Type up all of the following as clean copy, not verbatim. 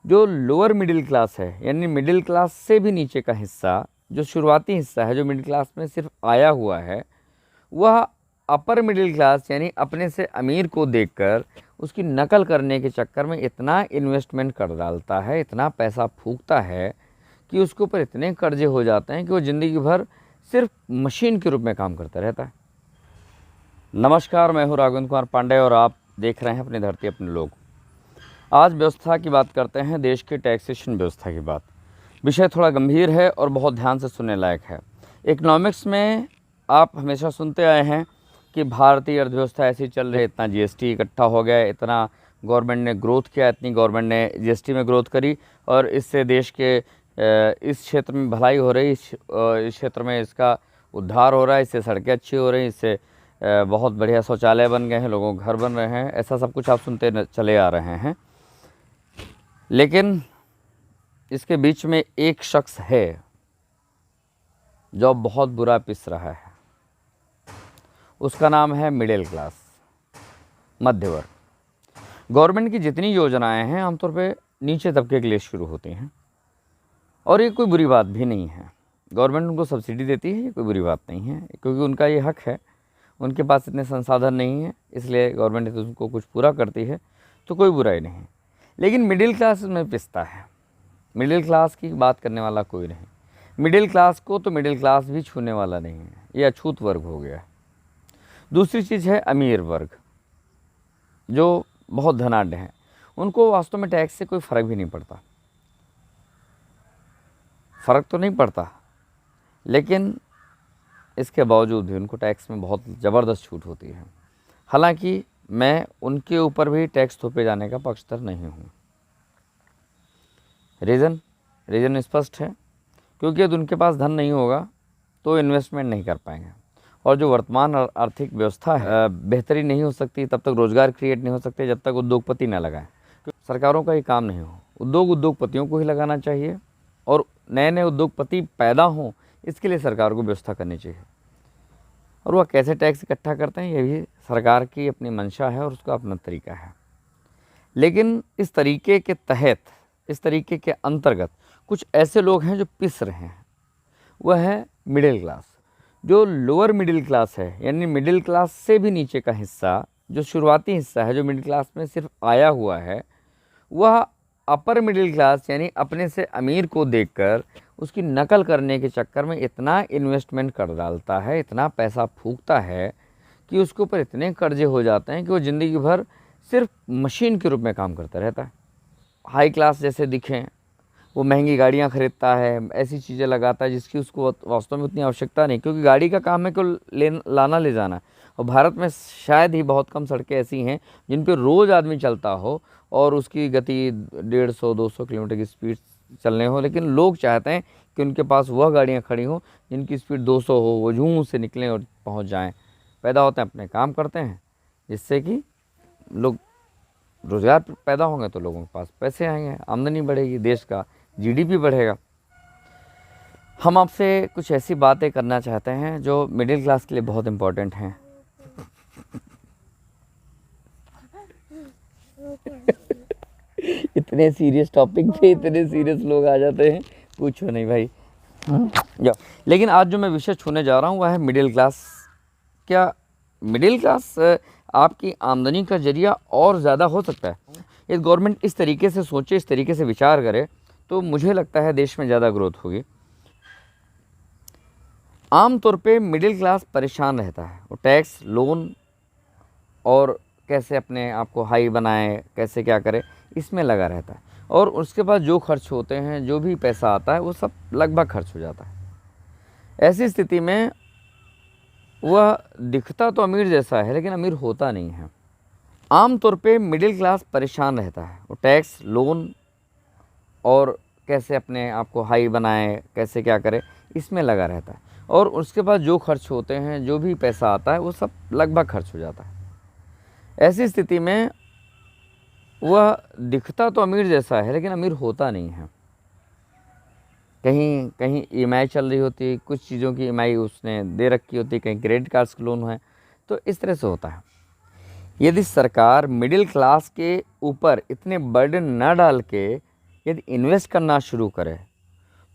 जो lower middle class है, यानी मिडिल क्लास से भी नीचे का हिस्सा, जो शुरुआती हिस्सा है, जो मिडिल क्लास में सिर्फ आया हुआ है, वह अपर मिडिल क्लास यानी अपने से अमीर को देखकर उसकी नकल करने के चक्कर में इतना इन्वेस्टमेंट कर डालता है, इतना पैसा फूकता है कि उसके ऊपर इतने कर्जे हो जाते हैं कि वो ज़िंदगी भर सिर्फ मशीन के रूप में काम करता रहता है। नमस्कार, मैं हूँ राघवेंद्र कुमार पांडे और आप देख रहे हैं अपनी धरती अपने लोग। आज व्यवस्था की बात करते हैं, देश की टैक्सेशन व्यवस्था की बात। विषय थोड़ा गंभीर है और बहुत ध्यान से सुनने लायक है। इकोनॉमिक्स में आप हमेशा सुनते आए हैं कि भारतीय अर्थव्यवस्था ऐसी चल रही है, इतना जीएसटी इकट्ठा हो गया, इतना गवर्नमेंट ने ग्रोथ किया, इतनी गवर्नमेंट ने जीएसटी में ग्रोथ करी और इससे देश के इस क्षेत्र में भलाई हो रही, इस क्षेत्र में इसका उद्धार हो रहा है, इससे सड़कें अच्छी हो रही, इससे बहुत बढ़िया शौचालय बन गए हैं, लोगों को घर बन रहे हैं, ऐसा सब कुछ आप सुनते चले आ रहे हैं। लेकिन इसके बीच में एक शख्स है जो बहुत बुरा पिस रहा है। उसका नाम है मिडिल क्लास, मध्य वर्ग। गवर्नमेंट की जितनी योजनाएं हैं आमतौर पे नीचे तबके के लिए शुरू होती हैं और ये कोई बुरी बात भी नहीं है। गवर्नमेंट उनको सब्सिडी देती है, ये कोई बुरी बात नहीं है, क्योंकि उनका ये हक है। उनके पास इतने संसाधन नहीं है, इसलिए गवर्नमेंट उनको कुछ पूरा करती है, तो कोई बुराई नहीं। लेकिन मिडिल क्लास में पिसता है। मिडिल क्लास की बात करने वाला कोई नहीं। मिडिल क्लास को तो मिडिल क्लास भी छूने वाला नहीं है, ये अछूत वर्ग हो गया है। दूसरी चीज़ है अमीर वर्ग, जो बहुत धनाढ्य हैं। उनको वास्तव में टैक्स से कोई फ़र्क भी नहीं पड़ता। फ़र्क तो नहीं पड़ता, लेकिन इसके बावजूद भी उनको टैक्स में बहुत ज़बरदस्त छूट होती है। हालांकि मैं उनके ऊपर भी टैक्स थोपे जाने का पक्षधर नहीं हूँ। रीज़न स्पष्ट है, क्योंकि यदि उनके पास धन नहीं होगा तो इन्वेस्टमेंट नहीं कर पाएंगे, और जो वर्तमान आर्थिक व्यवस्था है बेहतरी नहीं हो सकती तब तक, रोज़गार क्रिएट नहीं हो सकते जब तक उद्योगपति न लगाएं। सरकारों का ये काम नहीं हो, उद्योगपतियों को ही लगाना चाहिए और नए नए उद्योगपति पैदा हों, इसके लिए सरकार को व्यवस्था करनी चाहिए। और वह कैसे टैक्स इकट्ठा करते हैं, ये भी सरकार की अपनी मंशा है और उसका अपना तरीका है। लेकिन इस तरीके के तहत, इस तरीके के अंतर्गत कुछ ऐसे लोग हैं जो पिस रहे हैं। वह है मिडिल क्लास। जो लोअर मिडिल क्लास है, यानी मिडिल क्लास से भी नीचे का हिस्सा, जो शुरुआती हिस्सा है, जो मिडिल क्लास में सिर्फ आया हुआ है, वह अपर मिडिल क्लास यानी अपने से अमीर को देखकर उसकी नकल करने के चक्कर में इतना इन्वेस्टमेंट कर डालता है, इतना पैसा फूकता है कि उसके ऊपर इतने कर्जे हो जाते हैं कि वो ज़िंदगी भर सिर्फ मशीन के रूप में काम करता रहता है। हाई क्लास जैसे दिखें, वो महंगी गाड़ियाँ खरीदता है, ऐसी चीज़ें लगाता है जिसकी उसको वास्तव में उतनी आवश्यकता नहीं, क्योंकि गाड़ी का काम है कि लाना ले जाना। और भारत में शायद ही बहुत कम सड़कें ऐसी हैं जिन पर रोज़ आदमी चलता हो और उसकी गति 150-200 किलोमीटर की स्पीड चलने हो, लेकिन लोग चाहते हैं कि उनके पास वह गाड़ियाँ खड़ी हों जिनकी स्पीड 200 हो, वो झूम से निकलें और पहुँच जाएँ। पैदा होते हैं, अपने काम करते हैं, जिससे कि लोग रोज़गार पैदा होंगे तो लोगों के पास पैसे आएंगे, आमदनी बढ़ेगी, देश का जीडीपी बढ़ेगा। हम आपसे कुछ ऐसी बातें करना चाहते हैं जो मिडिल क्लास के लिए बहुत इम्पोर्टेंट हैं। इतने सीरियस टॉपिक पे इतने सीरियस लोग आ जाते हैं, पूछो नहीं भाई। लेकिन आज जो मैं विषय छूने जा रहा हूँ वह है मिडिल क्लास। क्या मिडिल क्लास आपकी आमदनी का जरिया और ज़्यादा हो सकता है? यदि गवर्नमेंट इस तरीके से सोचे, इस तरीके से विचार करे, तो मुझे लगता है देश में ज़्यादा ग्रोथ होगी। आम तौर पे मिडिल क्लास परेशान रहता है, वो टैक्स, लोन और कैसे अपने आप को हाई बनाए, कैसे क्या करे, इसमें लगा रहता है। और उसके बाद जो खर्च होते हैं, जो भी पैसा आता है, वो सब लगभग खर्च हो जाता है। ऐसी स्थिति में वह दिखता तो अमीर जैसा है, लेकिन अमीर होता नहीं है। आम तौर पे मिडिल क्लास परेशान रहता है, वो टैक्स, लोन और कैसे अपने आप को हाई बनाए, कैसे क्या करे, इसमें लगा रहता है। और उसके बाद जो खर्च होते हैं, जो भी पैसा आता है, वो सब लगभग खर्च हो जाता है। ऐसी स्थिति में वह दिखता तो अमीर जैसा है, लेकिन अमीर होता नहीं है। कहीं कहीं ईएमआई चल रही होती है, कुछ चीज़ों की ईएमआई उसने दे रखी होती है, कहीं क्रेडिट कार्ड्स के लोन है, तो इस तरह से होता है। यदि सरकार मिडिल क्लास के ऊपर इतने बर्डन न डाल के यदि इन्वेस्ट करना शुरू करें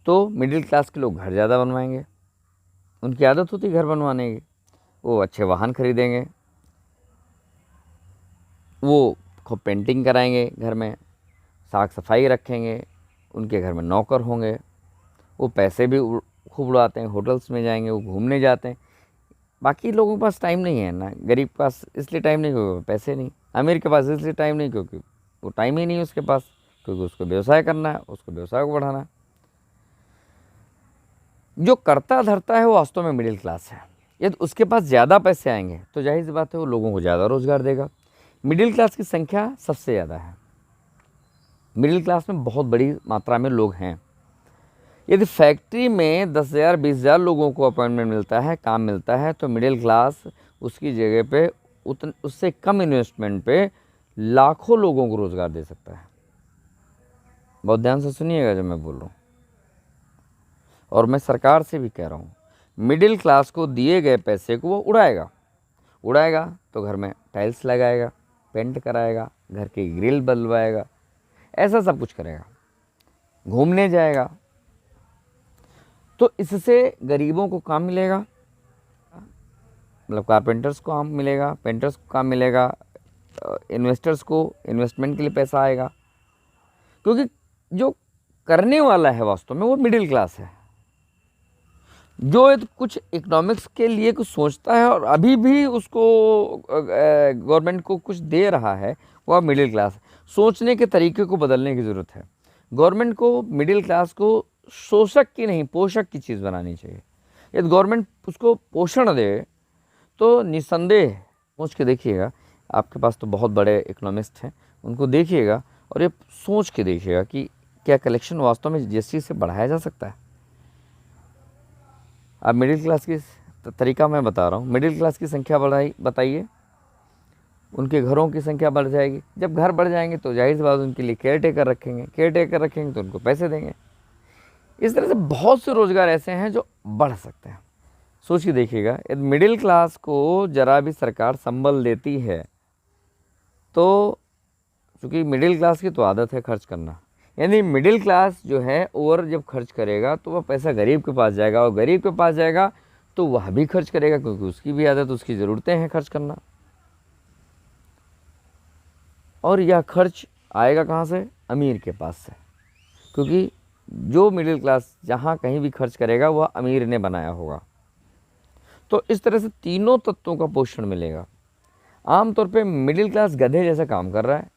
तो मिडिल क्लास के लोग घर ज़्यादा बनवाएंगे, उनकी आदत होती है घर बनवाने की, वो अच्छे वाहन खरीदेंगे, वो खूब पेंटिंग कराएंगे घर में, साफ सफाई रखेंगे, उनके घर में नौकर होंगे, वो पैसे भी खूब उड़ाते हैं, होटल्स में जाएंगे, वो घूमने जाते हैं। बाकी लोगों के पास टाइम नहीं है ना, गरीब के पास इसलिए टाइम नहीं क्योंकि पैसे नहीं, अमीर के पास इसलिए टाइम नहीं क्योंकि वो टाइम ही नहीं है उसके पास, क्योंकि उसको व्यवसाय करना है, उसको व्यवसाय को बढ़ाना है। जो करता धरता है वो वास्तव में मिडिल क्लास है। यदि उसके पास ज़्यादा पैसे आएंगे तो जाहिर सी बात है वो लोगों को ज़्यादा रोजगार देगा। मिडिल क्लास की संख्या सबसे ज़्यादा है, मिडिल क्लास में बहुत बड़ी मात्रा में लोग हैं। यदि फैक्ट्री में 10,000 20,000 लोगों को अपॉइंटमेंट मिलता है, काम मिलता है, तो मिडिल क्लास उसकी जगह पे उससे कम इन्वेस्टमेंट पे लाखों लोगों को रोज़गार दे सकता है। बहुत ध्यान से सुनिएगा जब मैं बोल रहा हूँ, और मैं सरकार से भी कह रहा हूँ, मिडिल क्लास को दिए गए पैसे को वो उड़ाएगा तो घर में टाइल्स लगाएगा, पेंट कराएगा, घर की ग्रिल बदलवाएगा, ऐसा सब कुछ करेगा, घूमने जाएगा, तो इससे गरीबों को काम मिलेगा, मतलब कारपेंटर्स को काम मिलेगा, पेंटर्स को काम मिलेगा, इन्वेस्टर्स को इन्वेस्टमेंट के लिए पैसा आएगा, क्योंकि जो करने वाला है वास्तव में वो मिडिल क्लास है। जो कुछ इकोनॉमिक्स के लिए कुछ सोचता है और अभी भी उसको गवर्नमेंट को कुछ दे रहा है, वह मिडिल क्लास है। सोचने के तरीके को बदलने की ज़रूरत है। गवर्नमेंट को मिडिल क्लास को शोषक की नहीं, पोषक की चीज़ बनानी चाहिए। यदि गवर्नमेंट उसको पोषण दे तो निसंदेह सोच के देखिएगा, आपके पास तो बहुत बड़े इकोनॉमिस्ट हैं, उनको देखिएगा और ये सोच के देखिएगा कि क्या कलेक्शन वास्तव में जिस चीज़ से बढ़ाया जा सकता है। अब मिडिल क्लास की तरीका मैं बता रहा हूँ, मिडिल क्लास की संख्या बताइए, उनके घरों की संख्या बढ़ जाएगी। जब घर बढ़ जाएंगे तो जाहिर सी बात उनके लिए केयर टेकर रखेंगे तो उनको पैसे देंगे। इस तरह से बहुत से रोज़गार ऐसे हैं जो बढ़ सकते हैं। सोच के देखिएगा, यदि मिडिल क्लास को जरा भी सरकार संबल देती है तो, चूँकि मिडिल क्लास की तो आदत है खर्च करना, यानी मिडिल क्लास जो है ओवर जब खर्च करेगा तो वह पैसा गरीब के पास जाएगा, और गरीब के पास जाएगा तो वह भी खर्च करेगा, क्योंकि उसकी भी आदत, उसकी ज़रूरतें हैं खर्च करना। और यह खर्च आएगा कहाँ से? अमीर के पास से, क्योंकि जो मिडिल क्लास जहाँ कहीं भी खर्च करेगा वह अमीर ने बनाया होगा। तो इस तरह से तीनों तत्वों का पोषण मिलेगा। आमतौर पे मिडिल क्लास गधे जैसा काम कर रहा है,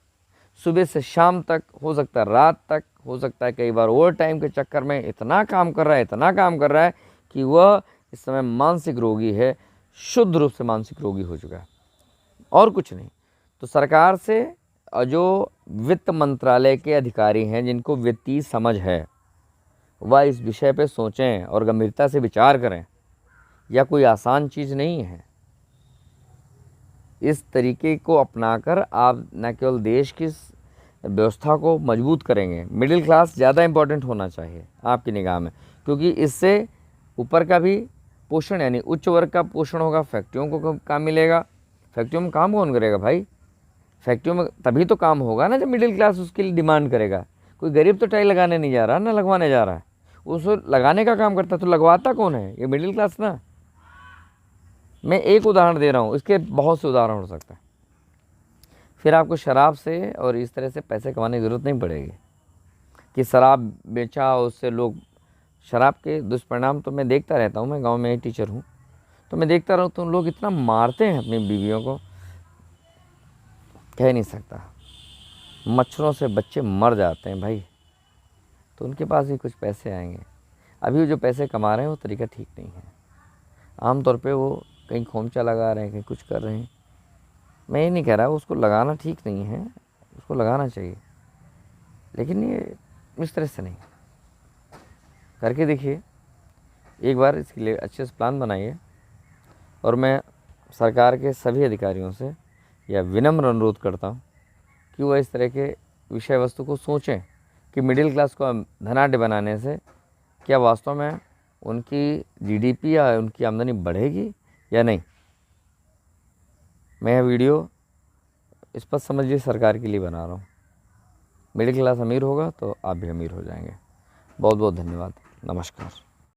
सुबह से शाम तक, हो सकता है रात तक, हो सकता है कई बार ओवर टाइम के चक्कर में इतना काम कर रहा है कि वह इस समय मानसिक रोगी है, शुद्ध रूप से मानसिक रोगी हो चुका है, और कुछ नहीं। तो सरकार से और जो वित्त मंत्रालय के अधिकारी हैं जिनको वित्तीय समझ है, वह इस विषय पे सोचें और गंभीरता से विचार करें। यह कोई आसान चीज़ नहीं है। इस तरीके को अपनाकर आप न केवल देश की व्यवस्था को मजबूत करेंगे, मिडिल क्लास ज़्यादा इम्पोर्टेंट होना चाहिए आपकी निगाह में, क्योंकि इससे ऊपर का भी पोषण यानी उच्च वर्ग का पोषण होगा, फैक्ट्रियों को काम मिलेगा। फैक्ट्रियों में काम कौन करेगा भाई? फैक्ट्रियों में तभी तो काम होगा ना जब मिडिल क्लास उसके लिए डिमांड करेगा। कोई गरीब तो टाई लगाने नहीं जा रहा ना लगवाने जा रहा है, उसको लगाने का काम करता है, तो लगवाता कौन है? ये मिडिल क्लास ना। मैं एक उदाहरण दे रहा हूँ, इसके बहुत से उदाहरण हो सकते हैं। फिर आपको शराब से और इस तरह से पैसे कमाने की ज़रूरत नहीं पड़ेगी कि शराब बेचा, उससे लोग, शराब के दुष्परिणाम तो मैं देखता रहता हूँ, मैं गांव में ही टीचर हूँ, तो मैं देखता रहूँ तो लोग इतना मारते हैं अपनी बीवियों को, कह नहीं सकता। मच्छरों से बच्चे मर जाते हैं भाई, तो उनके पास भी कुछ पैसे आएंगे। अभी जो पैसे कमा रहे हैं वो तरीका ठीक नहीं है। आमतौर पे वो कहीं खोमचा लगा रहे हैं, कहीं कुछ कर रहे हैं। मैं ये नहीं कह रहा उसको लगाना ठीक नहीं है, उसको लगाना चाहिए, लेकिन ये इस तरह से नहीं। करके देखिए एक बार, इसके लिए अच्छे से प्लान बनाइए। और मैं सरकार के सभी अधिकारियों से यह विनम्र अनुरोध करता हूँ कि वह इस तरह के विषय वस्तु को सोचें कि मिडिल क्लास को धनाढ्य बनाने से क्या वास्तव में उनकी जीडीपी या उनकी आमदनी बढ़ेगी या नहीं। मैं यह वीडियो स्पष्ट समझिए सरकार के लिए बना रहा हूँ। मिडिल क्लास अमीर होगा तो आप भी अमीर हो जाएंगे। बहुत बहुत धन्यवाद। नमस्कार।